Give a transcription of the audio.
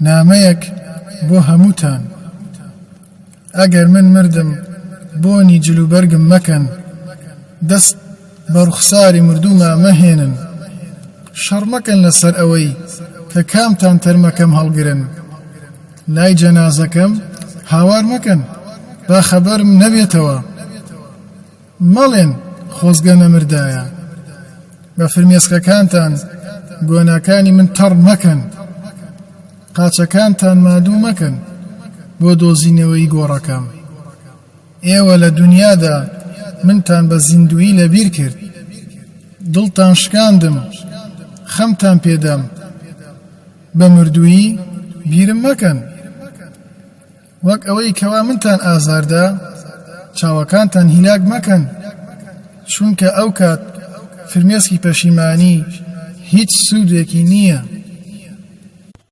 نامەیەک بۆ هەمووتان ئەگەر من مردم بۆنی جلوبەرگم مەکەن دەست بە ڕوخساری مردووما مەهێنن شەڕ مەکەن لەسەر ئەوەی کە کامتان تەرمەکەم هەڵگرن لای جەنازەکەم هاوار مەکەن با خەبەرم نەبێتەوە مەڵێن خۆزگە نەمردایە بە فرمێسکەکانتان گۆناکانی من تەڕ مەکەن قاچەکانتان مادوو مەکەن بۆ دۆزینەوەی گۆڕەکەم ئێوە لە دنیادا منتان بە زیندویی لەبیر کرد دڵتان شکاندم خەمتان پێدەم بە مردوویی بیرم مەکەن وەک ئەوەی کەوا منتان ئازاردا چاوەکانتان هیلاک مەکەن چونکە ئەو کات فرمێسکی پەشیمانی هیچ سوودێکی نییە